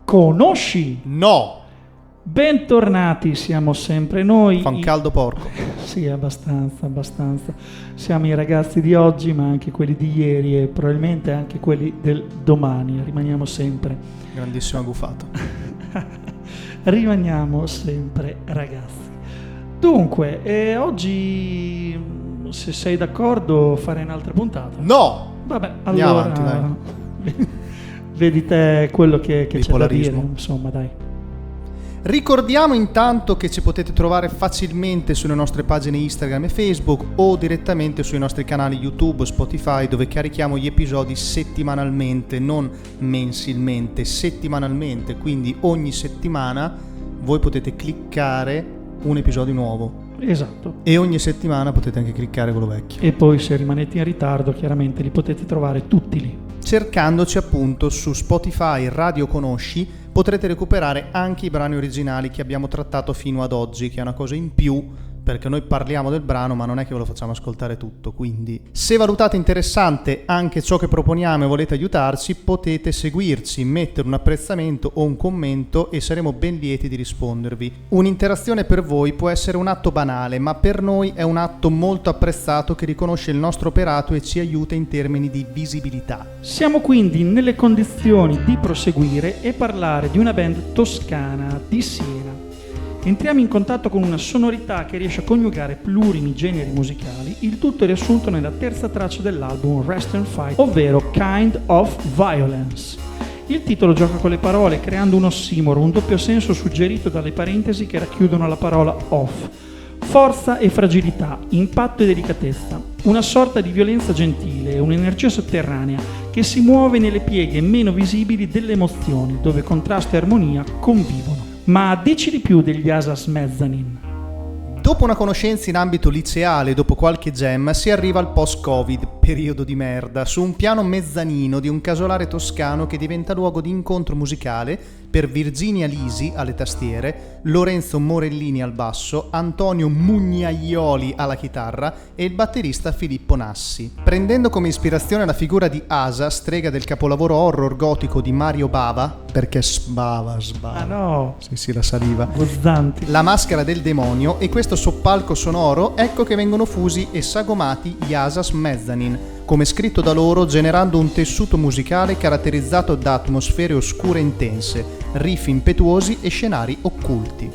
conosci? No! Bentornati, siamo sempre noi. Fa un caldo porco. Sì, abbastanza. Siamo i ragazzi di oggi, ma anche quelli di ieri e probabilmente anche quelli del domani. Rimaniamo sempre. Grandissima gufata. Rimaniamo sempre ragazzi. Dunque, oggi, se sei d'accordo, farei un'altra puntata. No! Vabbè, Andiamo allora avanti, dai. Vedi te quello che c'è da dire, Bipolarismo. insomma, dai. Ricordiamo intanto che ci potete trovare facilmente sulle nostre pagine Instagram e Facebook o direttamente sui nostri canali YouTube o Spotify, dove carichiamo gli episodi settimanalmente, non mensilmente, settimanalmente. Quindi ogni settimana voi potete cliccare un episodio nuovo. Esatto. E ogni settimana potete anche cliccare quello vecchio. E poi se rimanete in ritardo, chiaramente li potete trovare tutti lì. Cercandoci appunto su Spotify Radio Conosci potrete recuperare anche i brani originali che abbiamo trattato fino ad oggi, che è una cosa in più, perché noi parliamo del brano ma non è che ve lo facciamo ascoltare tutto, quindi se valutate interessante anche ciò che proponiamo e volete aiutarci, potete seguirci, mettere un apprezzamento o un commento e saremo ben lieti di rispondervi. Un'interazione per voi può essere un atto banale, ma per noi è un atto molto apprezzato che riconosce il nostro operato e ci aiuta in termini di visibilità. Siamo quindi nelle condizioni di proseguire e parlare di una band toscana di Siena. Entriamo in contatto con una sonorità che riesce a coniugare plurimi generi musicali, il tutto è riassunto nella terza traccia dell'album Rest and Fight, ovvero Kind of Violence. Il titolo gioca con le parole creando un ossimoro, un doppio senso suggerito dalle parentesi che racchiudono la parola off. Forza e fragilità, impatto e delicatezza, una sorta di violenza gentile, un'energia sotterranea che si muove nelle pieghe meno visibili delle emozioni, dove contrasto e armonia convivono. Ma dici di più degli Asas Mezzanin. Dopo una conoscenza in ambito liceale, dopo qualche jam, si arriva al post-Covid, periodo di merda, su un piano mezzanino di un casolare toscano che diventa luogo di incontro musicale per Virginia Lisi alle tastiere, Lorenzo Morellini al basso, Antonio Mugnaioli alla chitarra e il batterista Filippo Nassi. Prendendo come ispirazione la figura di Asa, strega del capolavoro horror gotico di Mario Bava, perché sbava. Ah no! Sì, la saliva. Gozzanti. La maschera del demonio e questo soppalco sonoro, ecco che vengono fusi e sagomati gli Asas Mezzanin, come scritto da loro, generando un tessuto musicale caratterizzato da atmosfere oscure e intense, riff impetuosi e scenari occulti.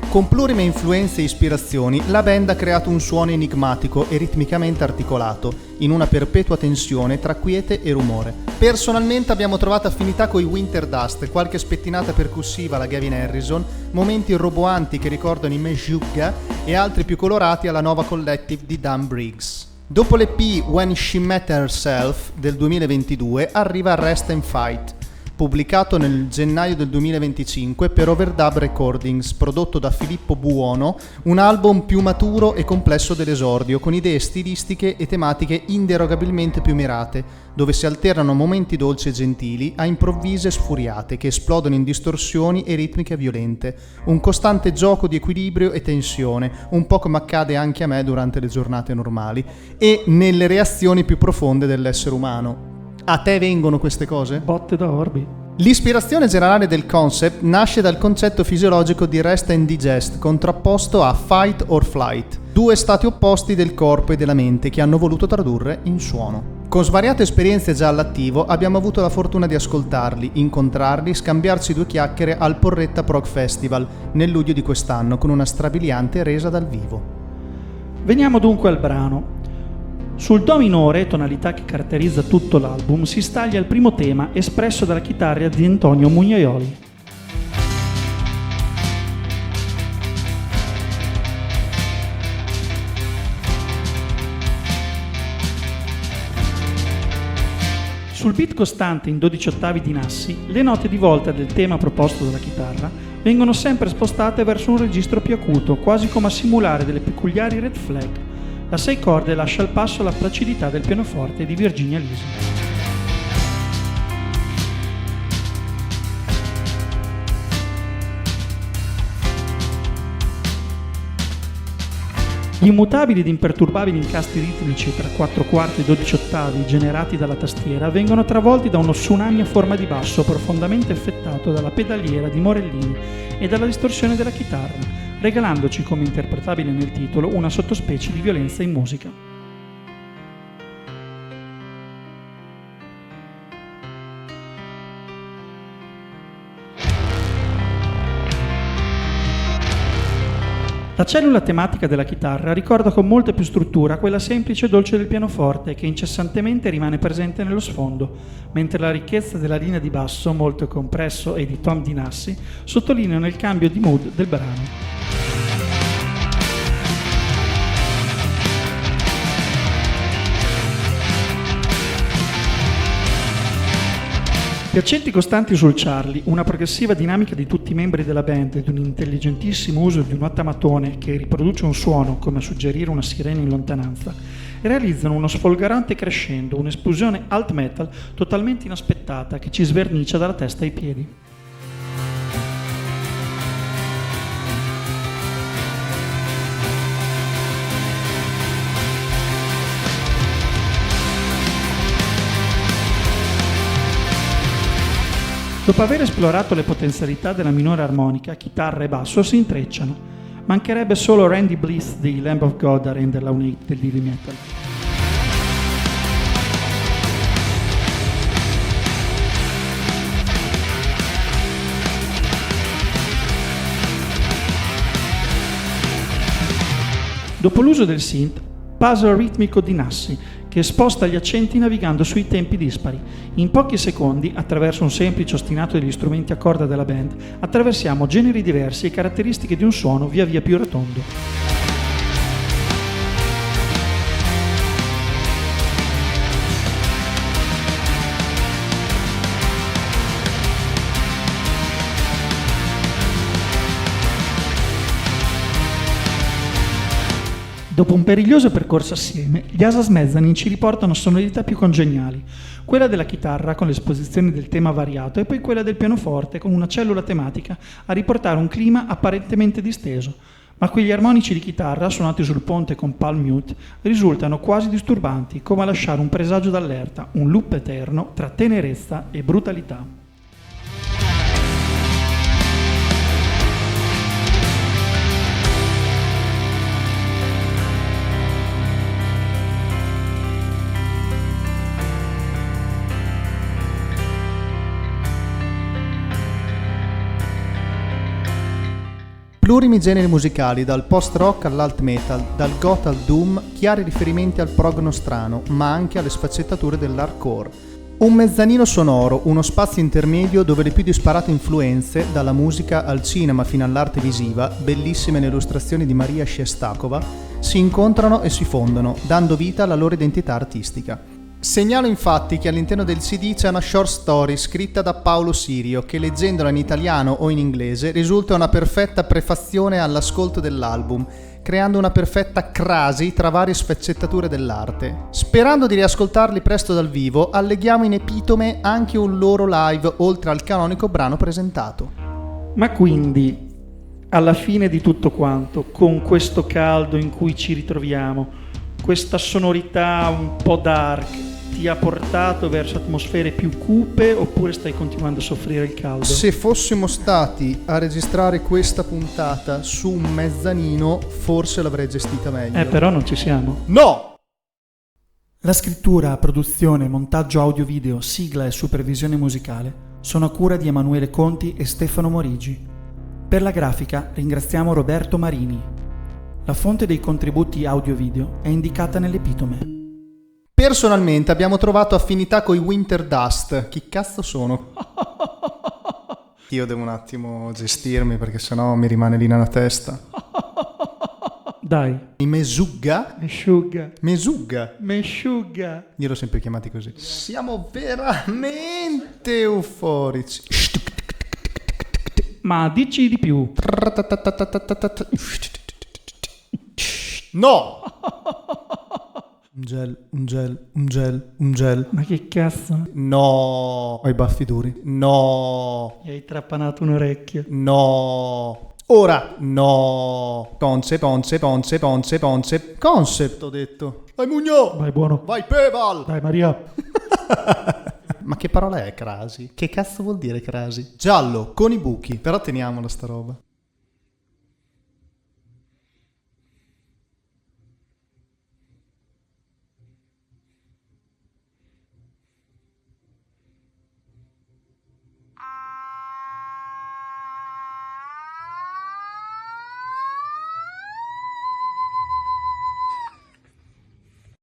Con plurime influenze e ispirazioni, la band ha creato un suono enigmatico e ritmicamente articolato, in una perpetua tensione tra quiete e rumore. Personalmente abbiamo trovato affinità coi Winter Dust, qualche spettinata percussiva alla Gavin Harrison, momenti roboanti che ricordano i Meshuggah e altri più colorati alla Nova Collective di Dan Briggs. Dopo l'EP When She Met Herself del 2022 arriva Rest and Fight, pubblicato nel gennaio del 2025 per Overdub Recordings, prodotto da Filippo Buono, un album più maturo e complesso dell'esordio, con idee stilistiche e tematiche inderogabilmente più mirate, dove si alternano momenti dolci e gentili a improvvise sfuriate che esplodono in distorsioni e ritmiche violente, un costante gioco di equilibrio e tensione, un po' come accade anche a me durante le giornate normali, e nelle reazioni più profonde dell'essere umano. A te vengono queste cose? Botte da orbi. L'ispirazione generale del concept nasce dal concetto fisiologico di rest and digest, contrapposto a fight or flight, due stati opposti del corpo e della mente che hanno voluto tradurre in suono. Con svariate esperienze già all'attivo abbiamo avuto la fortuna di ascoltarli, incontrarli, scambiarci due chiacchiere al Porretta Prog Festival nel luglio di quest'anno con una strabiliante resa dal vivo. Veniamo dunque al brano. Sul do minore, tonalità che caratterizza tutto l'album, si staglia il primo tema espresso dalla chitarra di Antonio Mugnaioli. Sul beat costante in 12 ottavi di Nassi, le note di volta del tema proposto dalla chitarra vengono sempre spostate verso un registro più acuto, quasi come a simulare delle peculiari red flag. La 6 corde lascia al passo la placidità del pianoforte di Virginia Lisi. Gli immutabili ed imperturbabili incastri ritmici tra 4 quarti e 12 ottavi generati dalla tastiera vengono travolti da uno tsunami a forma di basso profondamente effettato dalla pedaliera di Morellini e dalla distorsione della chitarra, regalandoci, come interpretabile nel titolo, una sottospecie di violenza in musica. La cellula tematica della chitarra ricorda con molta più struttura quella semplice e dolce del pianoforte che incessantemente rimane presente nello sfondo, mentre la ricchezza della linea di basso, molto compresso, e di Tom Di Nassi sottolineano il cambio di mood del brano. Gli accenti costanti sul Charlie, una progressiva dinamica di tutti i membri della band ed un intelligentissimo uso di un ottamatone che riproduce un suono come a suggerire una sirena in lontananza, realizzano uno sfolgorante crescendo, un'esplosione alt metal totalmente inaspettata che ci svernicia dalla testa ai piedi. Dopo aver esplorato le potenzialità della minore armonica, chitarra e basso si intrecciano. Mancherebbe solo Randy Bliss di Lamb of God a renderla un hit del heavy metal. Dopo l'uso del synth, puzzle ritmico di Nassi, che sposta gli accenti navigando sui tempi dispari. In pochi secondi, attraverso un semplice ostinato degli strumenti a corda della band, attraversiamo generi diversi e caratteristiche di un suono via via più rotondo. Dopo un periglioso percorso assieme, gli Asas Mezzanin ci riportano sonorità più congeniali, quella della chitarra con l'esposizione del tema variato e poi quella del pianoforte con una cellula tematica a riportare un clima apparentemente disteso, ma quegli armonici di chitarra suonati sul ponte con palm mute risultano quasi disturbanti, come a lasciare un presagio d'allerta, un loop eterno tra tenerezza e brutalità. Plurimi generi musicali, dal post-rock all'alt metal, dal goth al doom, chiari riferimenti al prog nostrano, ma anche alle sfaccettature dell'hardcore. Un mezzanino sonoro, uno spazio intermedio dove le più disparate influenze, dalla musica al cinema fino all'arte visiva, bellissime le illustrazioni di Maria Sciestakova, si incontrano e si fondono, dando vita alla loro identità artistica. Segnalo infatti che all'interno del CD c'è una short story scritta da Paolo Sirio che, leggendola in italiano o in inglese, risulta una perfetta prefazione all'ascolto dell'album, creando una perfetta crasi tra varie sfaccettature dell'arte. Sperando di riascoltarli presto dal vivo, alleghiamo in epitome anche un loro live oltre al canonico brano presentato. Ma quindi, alla fine di tutto quanto, con questo caldo in cui ci ritroviamo, questa sonorità un po' dark ti ha portato verso atmosfere più cupe oppure stai continuando a soffrire il caldo? Se fossimo stati a registrare questa puntata su un mezzanino, forse l'avrei gestita meglio. Però non ci siamo. No! La scrittura, produzione, montaggio audio-video, sigla e supervisione musicale sono a cura di Emanuele Conti e Stefano Morigi. Per la grafica ringraziamo Roberto Marini. La fonte dei contributi audio-video è indicata nell'epitome. Personalmente abbiamo trovato affinità coi Winter Dust. Chi cazzo sono? Io devo un attimo gestirmi perché sennò mi rimane lì nella testa. Dai. I Mesugga? Mesugga. Io l'ho sempre chiamati così. Siamo veramente euforici. Ma dici di più. No! Un gel. Ma che cazzo? No! Ho i baffi duri. No! Gli hai trapanato un orecchio. No! Ora, no. Concept, ho detto. Vai Mugno! Vai, buono. Vai Peval! Dai, Maria. Ma che parola è crasi? Che cazzo vuol dire crasi? Giallo, con i buchi. Però teniamola sta roba.